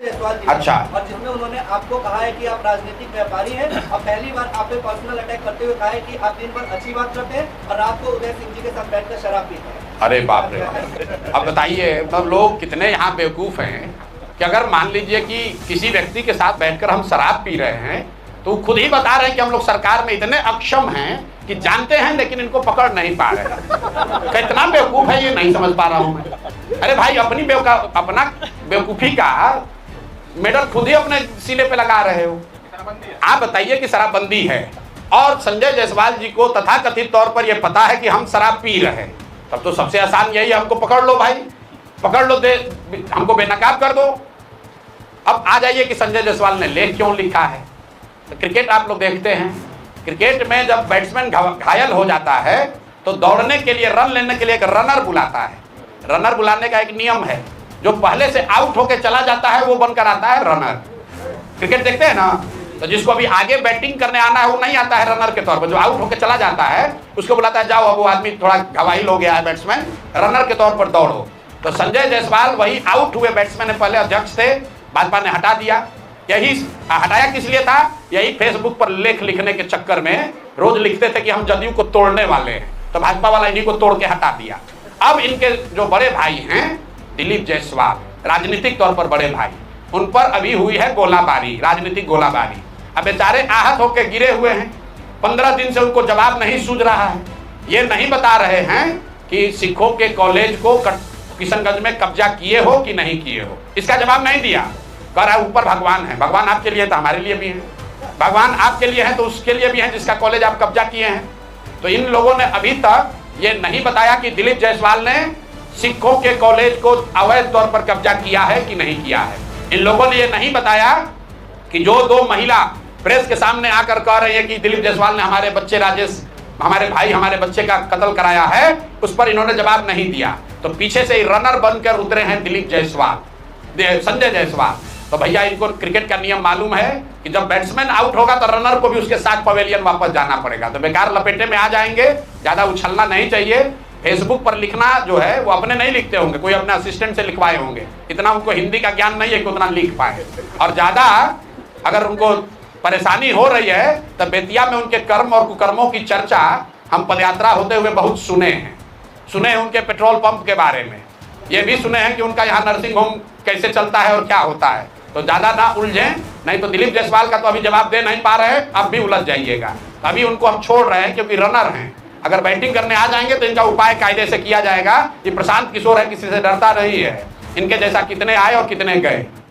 अच्छा। और जिसमें उन्होंने आपको कहा है कि आप राजनीतिक व्यापारी हैं और पहली बार आप पे पर्सनल अटैक करते हुए कहा है कि आप दिन भर अच्छी बात करते हैं और रात को उदय सिंह जी के साथ बैठकर शराब पीते हैं। अरे बाप रे बाप। अब बताइए मतलब लोग कितने यहाँ बेवकूफ़ हैं कि अगर मान लीजिए कि किसी व्यक्ति के साथ बैठकर हम शराब पी रहे हैं तो खुद ही बता रहे हैं कि हम लोग सरकार में इतने अक्षम हैं कि जानते हैं लेकिन इनको पकड़ नहीं पा रहे हैं। कितना बेवकूफ़ है ये नहीं समझ पा रहा हूँ मैं। अरे भाई अपना बेवकूफ़ी का मेडल खुद ही अपने सीने पे लगा रहे हो। आप बताइए कि शराबबंदी है और संजय जायसवाल जी को तथाकथित तौर पर यह पता है कि हम शराब पी रहे हैं, तब तो सबसे आसान यही है हमको पकड़ लो भाई, पकड़ लो, हमको बेनकाब कर दो। अब आ जाइए कि संजय जायसवाल ने लेख क्यों लिखा है। तो क्रिकेट आप लोग देखते हैं, क्रिकेट में जब बैट्समैन घायल हो जाता है तो दौड़ने के लिए, रन लेने के लिए एक रनर बुलाता है। रनर बुलाने का एक नियम है, जो पहले से आउट होके चला जाता है वो बनकर आता है रनर। क्रिकेट देखते हैं ना, तो जिसको अभी आगे बैटिंग करने आना है वो नहीं आता है रनर के तौर पर, जो आउट होके चला जाता है उसको बुलाता है, जाओ अब वो आदमी थोड़ा घायल हो गया है बैट्समैन, रनर के तौर पर दौड़ो। तो संजय जायसवाल वही आउट हुए बैट्समैन है, पहले अध्यक्ष थे, भाजपा ने हटा दिया। यही हटाया किस लिए था? यही फेसबुक पर लेख लिखने के चक्कर में रोज लिखते थे कि हम जदयू को तोड़ने वाले हैं, तो भाजपा वाला इन्हीं को तोड़ के हटा दिया। अब इनके जो बड़े भाई हैं दिलीप जायसवाल, राजनीतिक तौर पर बड़े भाई, उन पर अभी हुई है गोलाबारी, राजनीतिक गोलाबारी। अब बेचारे आहत होकर गिरे हुए हैं, 15 दिन से उनको जवाब नहीं सूझ रहा है। ये नहीं बता रहे हैं कि सिखों के कॉलेज को किशनगंज में कब्जा किए हो कि नहीं किए हो, इसका जवाब नहीं दिया। कह रहा है ऊपर भगवान है, भगवान आपके लिए तो हमारे लिए भी है, भगवान आपके लिए है तो उसके लिए भी है जिसका कॉलेज आप कब्जा किए हैं। तो इन लोगों ने अभी तक ये नहीं बताया कि दिलीप जायसवाल ने सिखों के कॉलेज को अवैध तौर पर कब्जा किया है कि नहीं किया है। इन लोगों ने ये नहीं बताया कि जो 2 महिला प्रेस के सामने आकर कह रही है कि दिलीप जायसवाल ने हमारे बच्चे राजेश, हमारे भाई, हमारे बच्चे का कत्ल कराया है, उस पर इन्होंने जवाब नहीं दिया। तो पीछे से ही रनर बनकर उतरे हैं दिलीप जायसवाल, संजय जायसवाल। तो भैया इनको क्रिकेट का नियम मालूम है कि जब बैट्समैन आउट होगा तो रनर को भी उसके साथ पवेलियन वापस जाना पड़ेगा। तो बेकार लपेटे में आ जाएंगे, ज्यादा उछलना नहीं चाहिए। फेसबुक पर लिखना जो है वो अपने नहीं लिखते होंगे, कोई अपने असिस्टेंट से लिखवाए होंगे, इतना उनको हिंदी का ज्ञान नहीं है कि उतना लिख पाए। और ज्यादा अगर उनको परेशानी हो रही है तो बेतिया में उनके कर्म और कुकर्मों की चर्चा हम पदयात्रा होते हुए बहुत सुने हैं उनके पेट्रोल पंप के बारे में, ये भी सुने हैं कि उनका यहाँ नर्सिंग होम कैसे चलता है और क्या होता है। तो ज्यादा ना उलझें, नहीं तो दिलीप जायसवाल का तो अभी जवाब दे नहीं पा रहे हैं, अब भी उलझ जाइएगा। अभी उनको हम छोड़ रहे हैं क्योंकि रनर हैं, अगर बैटिंग करने आ जाएंगे तो इनका उपाय कायदे से किया जाएगा। ये प्रशांत किशोर है, किसी से डरता नहीं है, इनके जैसा कितने आए और कितने गए।